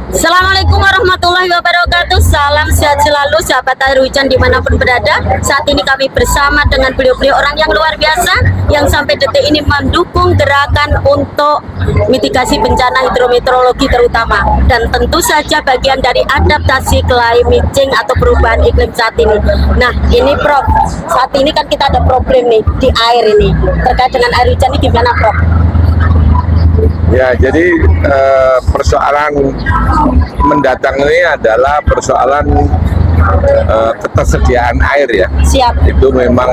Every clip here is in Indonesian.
Assalamualaikum warahmatullahi wabarakatuh. Salam sehat selalu sahabat air hujan dimanapun berada. Saat ini kami bersama dengan beliau-beliau orang yang luar biasa yang sampai detik ini mendukung gerakan untuk mitigasi bencana hidrometeorologi terutama, dan tentu saja bagian dari adaptasi climate change atau perubahan iklim saat ini. Nah ini Prof, saat ini kan kita ada problem nih di air ini terkait dengan air hujan ini, gimana Prof? Ya, jadi persoalan mendatang ini adalah persoalan ketersediaan air ya. Siap. Itu memang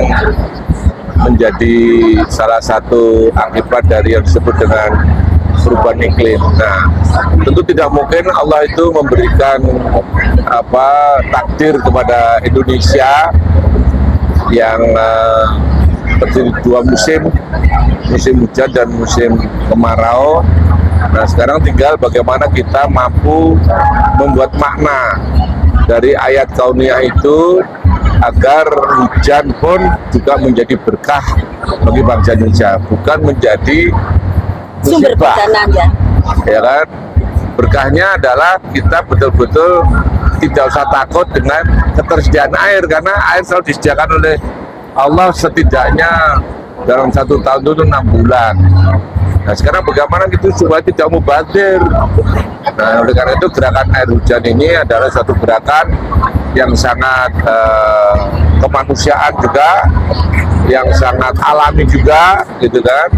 menjadi salah satu akibat dari yang disebut dengan perubahan iklim. Nah, tentu tidak mungkin Allah itu memberikan takdir kepada Indonesia yang terdiri dua musim hujan dan musim kemarau. Nah, sekarang tinggal bagaimana kita mampu membuat makna dari ayat kauniyah itu agar hujan pun juga menjadi berkah bagi bangsa Indonesia, bukan menjadi Sumber bencana ya kan. Berkahnya adalah kita betul-betul tidak usah takut dengan ketersediaan air, karena air selalu disediakan oleh Allah setidaknya dalam 1 tahun itu 6 bulan. Nah, sekarang bagaimana kita supaya tidak mubazir. Nah, oleh karena itu gerakan air hujan ini adalah satu gerakan yang sangat kemanusiaan juga, yang sangat alami juga, gitu kan.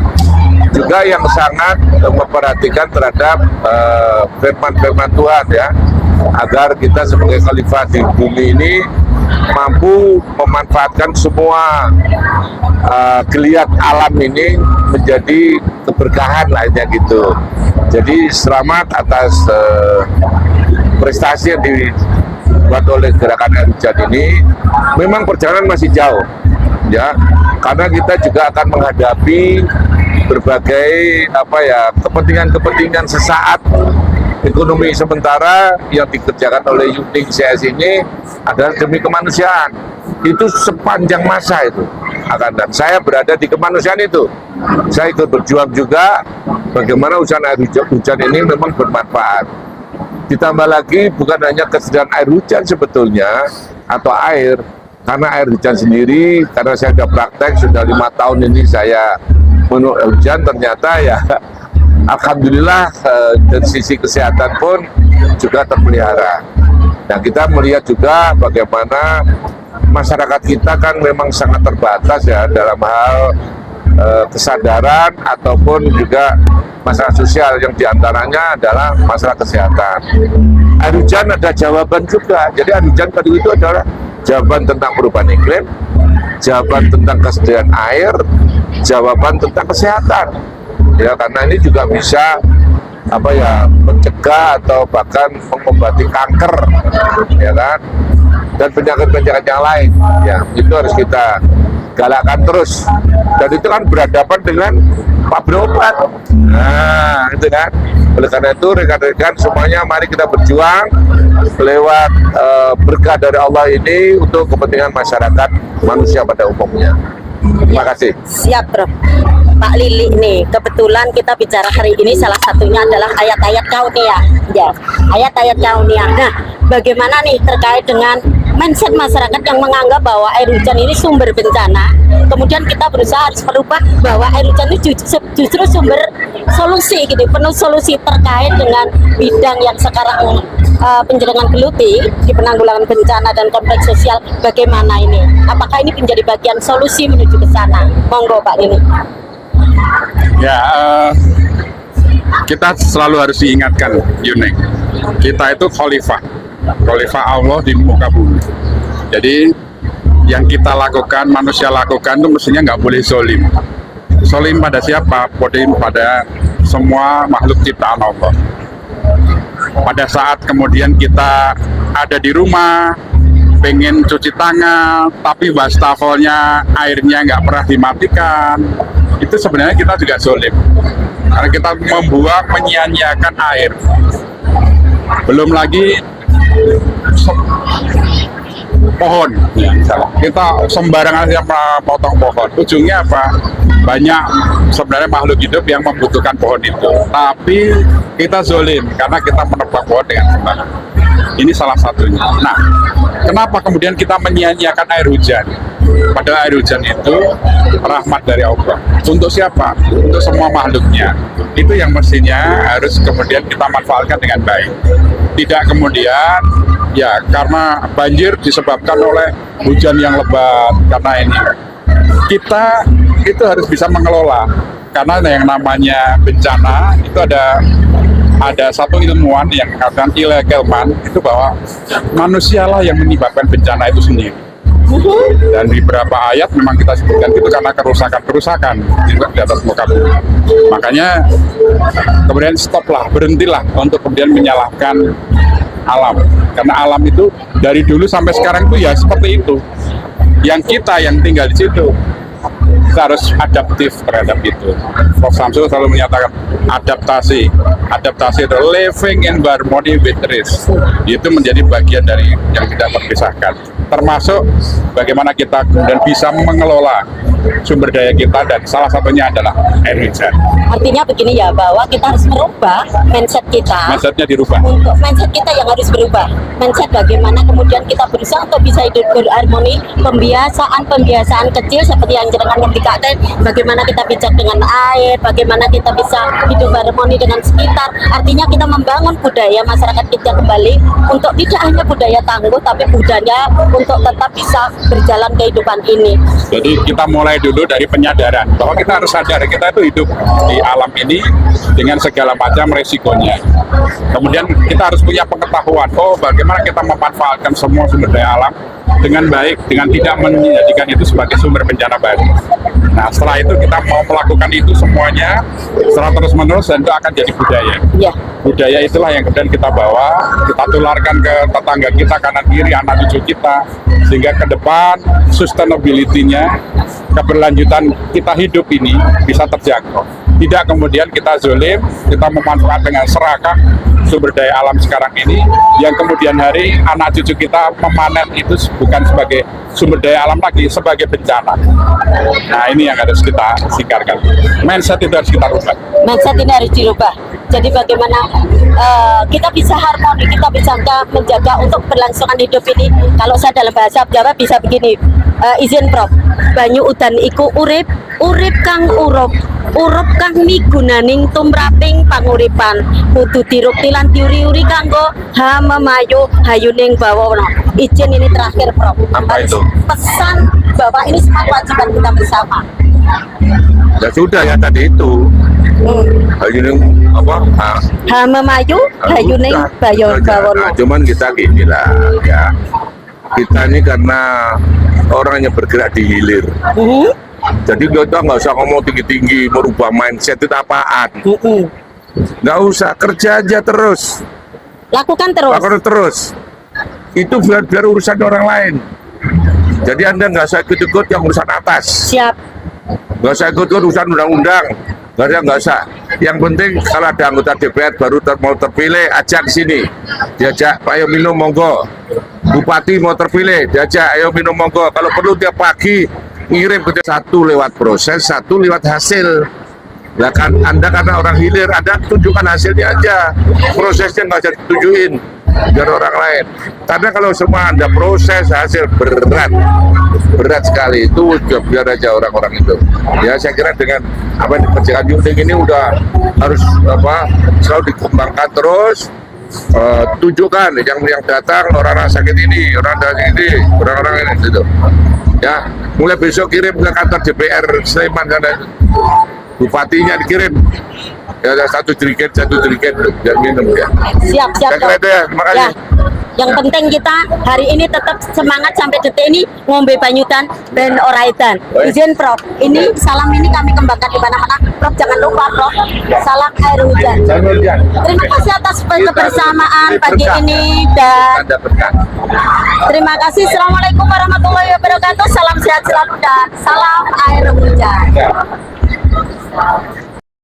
Juga yang sangat memperhatikan terhadap firman-firman Tuhan ya, agar kita sebagai khalifah di bumi ini mampu memanfaatkan semua geliat alam ini menjadi keberkahan lainnya gitu. Jadi selamat atas prestasi yang dibuat oleh gerakan air hujan ini. Memang perjalanan masih jauh ya, karena kita juga akan menghadapi berbagai kepentingan sesaat. Ekonomi sementara yang dikerjakan oleh Yuding CS ini adalah demi kemanusiaan. Itu sepanjang masa itu akan, dan saya berada di kemanusiaan itu. Saya ikut berjuang juga bagaimana usaha air hujan ini memang bermanfaat. Ditambah lagi bukan hanya kesediaan air hujan sebetulnya atau air, karena air hujan sendiri, karena saya sudah praktek sudah 5 tahun ini saya menurut hujan, ternyata ya alhamdulillah dari sisi kesehatan pun juga terpelihara. Nah, kita melihat juga bagaimana masyarakat kita kan memang sangat terbatas ya dalam hal kesadaran ataupun juga masalah sosial, yang diantaranya adalah masalah kesehatan. Air hujan ada jawaban juga. Jadi air hujan tadi itu adalah jawaban tentang perubahan iklim, jawaban tentang kesediaan air, jawaban tentang kesehatan. Ya, karena ini juga bisa mencegah atau bahkan mengobati kanker, ya kan, dan penyakit-penyakit yang lain. Ya, itu harus kita galakkan terus. Dan itu kan berhadapan dengan pabrik obat. Nah, itu kan. Oleh karena itu rekan-rekan semuanya, mari kita berjuang lewat berkah dari Allah ini untuk kepentingan masyarakat manusia pada umumnya. Terima kasih. Siap Prof. Pak Lili nih, kebetulan kita bicara hari ini salah satunya adalah ayat-ayat kauniyah ya, ayat-ayat kauniyah. Nah, bagaimana nih terkait dengan mindset masyarakat yang menganggap bahwa air hujan ini sumber bencana, kemudian kita berusaha harus merubah bahwa air hujan ini justru sumber solusi gitu, penuh solusi terkait dengan bidang yang sekarang penjaringan geluti di penanggulangan bencana dan kompleks sosial. Bagaimana ini? Apakah ini menjadi bagian solusi menuju ke sana? Monggo Pak Lili. Ya, kita selalu harus diingatkan, Yuning, kita itu khalifah Allah di muka bumi. Jadi yang kita lakukan, manusia lakukan itu mestinya nggak boleh zolim. Zolim pada siapa? Pada semua makhluk ciptaan Allah. Pada saat kemudian kita ada di rumah, pengen cuci tangan, tapi wastafelnya airnya nggak pernah dimatikan, itu sebenarnya kita juga zolim, karena kita membuang, menyia-nyiakan air. Belum lagi pohon, kita sembarangan aja potong pohon. Ujungnya apa? banyak sebenarnya makhluk hidup yang membutuhkan pohon itu, tapi kita zolim karena kita menebang pohon dengan sembarangan. Ini salah satunya. Nah, kenapa kemudian kita menyia-nyiakan air hujan? Padahal air hujan itu rahmat dari Allah. Untuk siapa? Untuk semua makhluknya. Itu yang mestinya harus kemudian kita manfaatkan dengan baik. Tidak kemudian ya karena banjir disebabkan oleh hujan yang lebat, karena ini kita itu harus bisa mengelola, karena yang namanya bencana itu ada satu ilmuwan yang mengatakan Kelman itu bahwa manusialah yang menyebabkan bencana itu sendiri. Dan di beberapa ayat memang kita sebutkan itu karena kerusakan di atas muka bumi. Makanya kemudian stoplah, berhentilah untuk kemudian menyalahkan alam, karena alam itu dari dulu sampai sekarang itu ya seperti itu. Yang kita yang tinggal di situ kita harus adaptif terhadap itu. Prof. Samsul selalu menyatakan adaptasi itu living in harmony with risk. Itu menjadi bagian dari yang tidak terpisahkan. Termasuk bagaimana kita kemudian bisa mengelola sumber daya kita, dan salah satunya adalah air hujan. Artinya begini ya, bahwa kita harus merubah mindset kita. Mindsetnya dirubah. Untuk mindset kita yang harus berubah. Mindset bagaimana kemudian kita berusaha untuk bisa hidup berharmoni, pembiasaan kecil seperti yang jenengan ngendikaken, bagaimana kita bijak dengan air, bagaimana kita bisa hidup harmoni dengan sekitar. Artinya kita membangun budaya masyarakat kita kembali untuk tidak hanya budaya tangguh, tapi budaya untuk tetap bisa berjalan kehidupan ini. Jadi kita mulai dulu dari penyadaran bahwa kita harus sadar kita itu hidup di alam ini dengan segala macam resikonya. Kemudian kita harus punya pengetahuan, bagaimana kita memanfaatkan semua sumber daya alam dengan baik, dengan tidak menjadikan itu sebagai sumber bencana baru. Nah, setelah itu kita mau melakukan itu semuanya secara terus-menerus, dan itu akan jadi budaya. Ya. Budaya itulah yang kemudian kita bawa, kita tularkan ke tetangga kita, kanan kiri, anak cucu kita, sehingga ke depan sustainability-nya, keberlanjutan kita hidup ini bisa terjangkau. Tidak kemudian kita zolim, kita memanfaatkan dengan serakah sumber daya alam sekarang ini, yang kemudian hari anak cucu kita memanen itu bukan sebagai sumber daya alam lagi, sebagai bencana. Nah, ini yang harus kita singkarkan. Mindset itu harus kita rubah. Mindset ini harus dirubah. Jadi bagaimana kita bisa harmoni, kita bisa menjaga untuk berlangsungan hidup ini. Kalau saya dalam bahasa Jawa bisa begini, izin Prof. Banyu udan iku urip kang urup kang migunaning tumraping panguripan, kudu dirukti lan diuri-uri kanggo hamemayu hayuning bawana. Izin ini terakhir Prof. Apa itu? Pesan bahwa ini semua kewajiban kita bersama. Ya sudah ya tadi itu. Hayuning apa? Hamemayu hayuning bawana. Nah, cuman kita gini lah ya. Kita ini karena orang yang bergerak di hilir. Jadi kita nggak usah ngomong tinggi-tinggi merubah mindset itu apaan. Nggak usah, kerja aja terus. Lakukan terus. Itu biar urusan orang lain. Jadi Anda nggak usah ikut-ikut yang urusan atas. Siap. Nggak usah ikut-ikut urusan undang-undang. Nggak usah. Yang penting kalau ada anggota DPR baru mau terpilih, ajak ke sini. Diajak, Pak ayo minum monggo. Bupati mau terpilih, diajak, ayo minum monggo. Kalau perlu tiap pagi ngirim ke satu lewat proses, satu lewat hasil. Nah kan Anda karena orang hilir, Anda tunjukkan hasilnya aja, prosesnya nggak usah ditunjukin biar orang lain. Karena kalau semua Anda proses hasil berat sekali, itu biar aja orang-orang itu. Ya saya kira dengan apa yang dikerjakan Yuning ini udah harus selalu dikembangkan terus. Tunjukkan yang datang orang sakit ini, orang-orang ini gitu. Ya, mulai besok kirim ke kantor DPR Sleman karena bupatinya dikirim. Ya, satu jerigen biar minum ya. Siap. Saya kira itu ya, terima kasih. Ya. Yang penting kita hari ini tetap semangat sampai detik ini ngombe banyutan ben ora edan. Izin Prof. Ini salam ini kami kembangkan di mana-mana. Prof jangan lupa Prof. Salam air hujan. Terima kasih atas kebersamaan pagi ini dan terima kasih. Assalamualaikum warahmatullahi wabarakatuh. Salam sehat selalu dan salam air hujan.